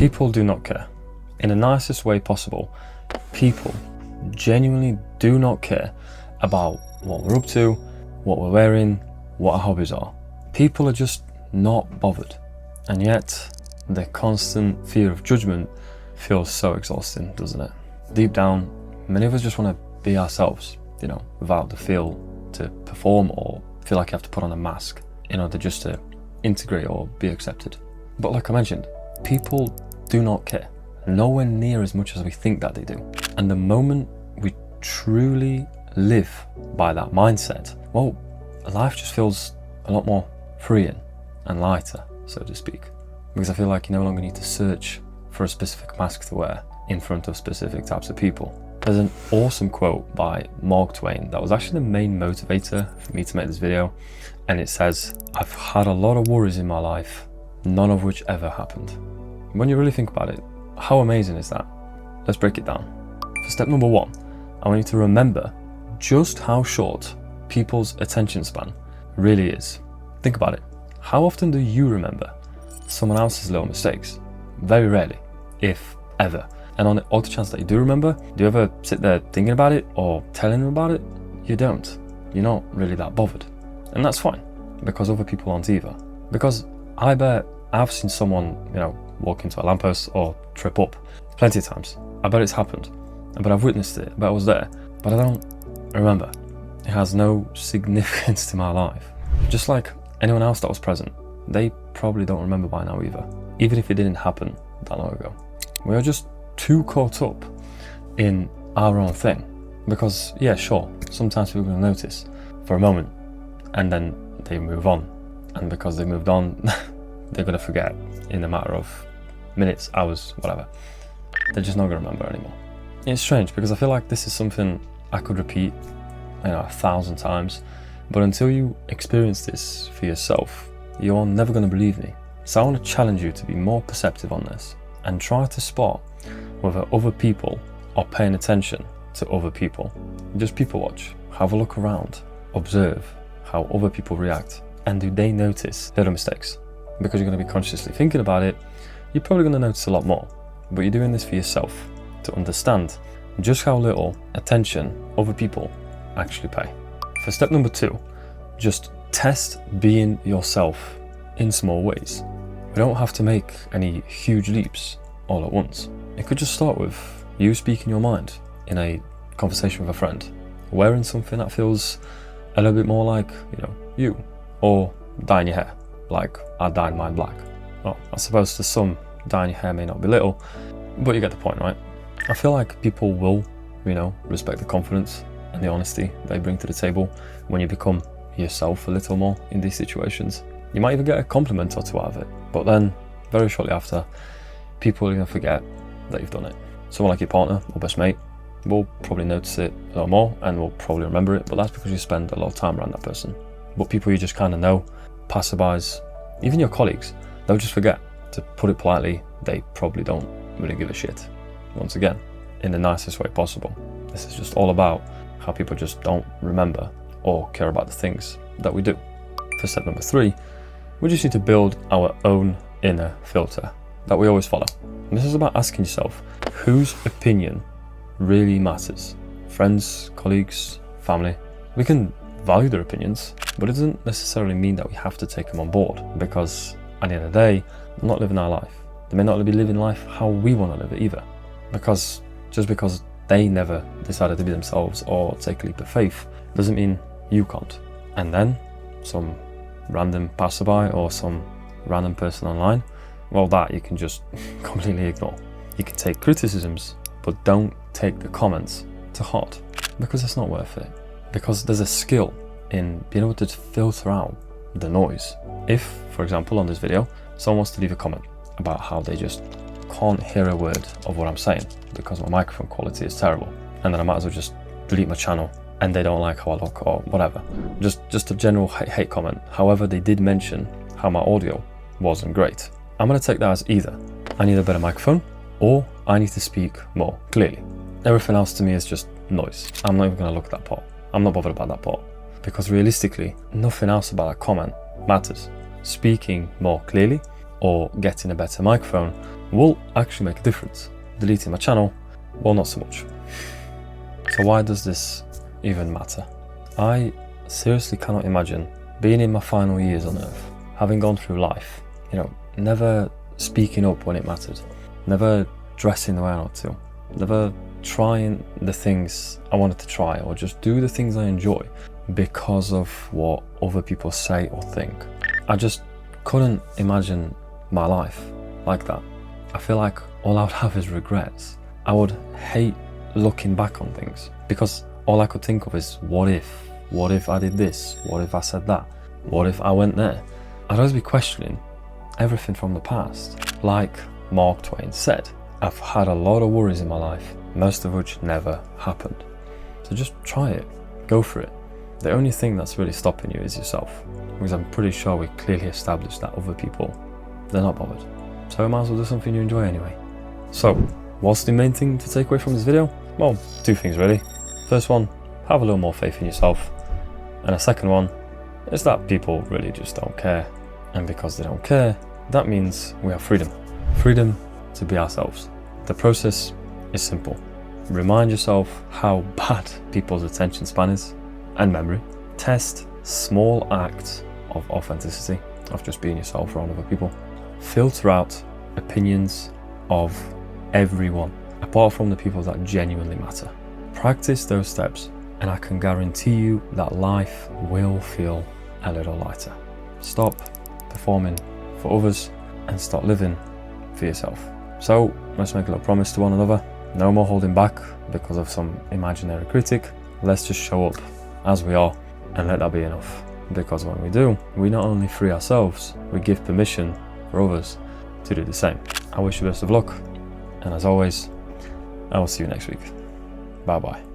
People do not care. In the nicest way possible, people genuinely do not care about what we're up to, what we're wearing, what our hobbies are. People are just not bothered. And yet, the constant fear of judgment feels so exhausting, doesn't it? Deep down, many of us just want to be ourselves, without the feel to perform or feel like you have to put on a mask in order just to integrate or be accepted. But like I mentioned, people do not care, nowhere near as much as we think that they do. And the moment we truly live by that mindset, well, life just feels a lot more freeing and lighter, so to speak. Because I feel like you no longer need to search for a specific mask to wear in front of specific types of people. There's an awesome quote by Mark Twain that was actually the main motivator for me to make this video. And it says, "I've had a lot of worries in my life, none of which ever happened." When you really think about it, how amazing is that? Let's break it down. For step number 1, I want you to remember just how short people's attention span really is. Think about it. How often do you remember someone else's little mistakes? Very rarely, if ever. And on the odd chance that you do remember, do you ever sit there thinking about it or telling them about it? You don't. You're not really that bothered. And that's fine, because other people aren't either. Because I bet I've seen someone, walk into a lamppost or trip up plenty of times. I bet it's happened. But I've witnessed it, but I was there. But I don't remember. It has no significance to my life. Just like anyone else that was present, they probably don't remember by now either. Even if it didn't happen that long ago. We are just too caught up in our own thing. Because, yeah, sure, sometimes people are going to notice for a moment and then they move on. And because they moved on, they're going to forget in a matter of minutes, hours, whatever. They're just not going to remember anymore. It's strange because I feel like this is something I could repeat 1,000 times. But until you experience this for yourself, you're never going to believe me. So I want to challenge you to be more perceptive on this and try to spot whether other people are paying attention to other people. Just people watch, have a look around, observe how other people react, and do they notice little mistakes? Because you're going to be consciously thinking about it, you're probably going to notice a lot more. But you're doing this for yourself to understand just how little attention other people actually pay. For step number 2, just test being yourself in small ways. We don't have to make any huge leaps all at once. It could just start with you speaking your mind in a conversation with a friend, wearing something that feels a little bit more like, you, or dyeing your hair, like I dyed mine black. Well, I suppose to some, dyeing your hair may not be little, but you get the point, right? I feel like people will, respect the confidence and the honesty they bring to the table when you become yourself a little more in these situations. You might even get a compliment or two out of it, but then very shortly after, people are going to forget that you've done it. Someone like your partner or best mate will probably notice it a lot more and will probably remember it, but that's because you spend a lot of time around that person. But people you just kind of know, passerbys, even your colleagues, they'll just forget. To put it politely, they probably don't really give a shit. Once again, in the nicest way possible. This is just all about how people just don't remember or care about the things that we do. For step number 3, we just need to build our own inner filter that we always follow. And this is about asking yourself, whose opinion really matters? Friends, colleagues, family. We can value their opinions, but it doesn't necessarily mean that we have to take them on board, because at the end of the day, they're not living our life. They may not be living life how we want to live it either. Because just because they never decided to be themselves or take a leap of faith doesn't mean you can't. And then some random passerby or some random person online, well, that you can just completely ignore. You can take criticisms, but don't take the comments to heart, because it's not worth it. Because there's a skill in being able to filter out the noise. If, for example, on this video, someone wants to leave a comment about how they just can't hear a word of what I'm saying because my microphone quality is terrible, and then I might as well just delete my channel, and they don't like how I look or whatever. Just a general hate comment. However, they did mention how my audio wasn't great. I'm going to take that as either I need a better microphone or I need to speak more clearly. Everything else to me is just noise. I'm not even going to look at that part. I'm not bothered about that part, because realistically, nothing else about that comment matters. Speaking more clearly or getting a better microphone will actually make a difference. Deleting my channel, well, not so much. So why does this even matter? I seriously cannot imagine being in my final years on earth, having gone through life, never speaking up when it mattered, never dressing the way I ought to, never trying the things I wanted to try, or just do the things I enjoy because of what other people say or think. I just couldn't imagine my life like that. I feel like all I would have is regrets. I would hate looking back on things because all I could think of is what if I did this, what if I said that, what if I went there. I'd always be questioning everything from the past. Like Mark Twain said, I've had a lot of worries in my life, most of which never happened. So just try it, go for it. The only thing that's really stopping you is yourself, because I'm pretty sure we clearly established that other people, they're not bothered. So you might as well do something you enjoy anyway. So, what's the main thing to take away from this video? Well, two things really. First one, have a little more faith in yourself. And a second one is that people really just don't care. And because they don't care, that means we have freedom. Freedom to be ourselves. The process is simple. Remind yourself how bad people's attention span is and memory. Test small acts of authenticity, of just being yourself around other people. Filter out opinions of everyone, apart from the people that genuinely matter. Practice those steps, and I can guarantee you that life will feel a little lighter. Stop performing for others and start living for yourself. So let's make a little promise to one another. No more holding back because of some imaginary critic. Let's just show up as we are and let that be enough. Because when we do, we not only free ourselves, we give permission for others to do the same. I wish you best of luck, and as always, I will see you next week. Bye bye.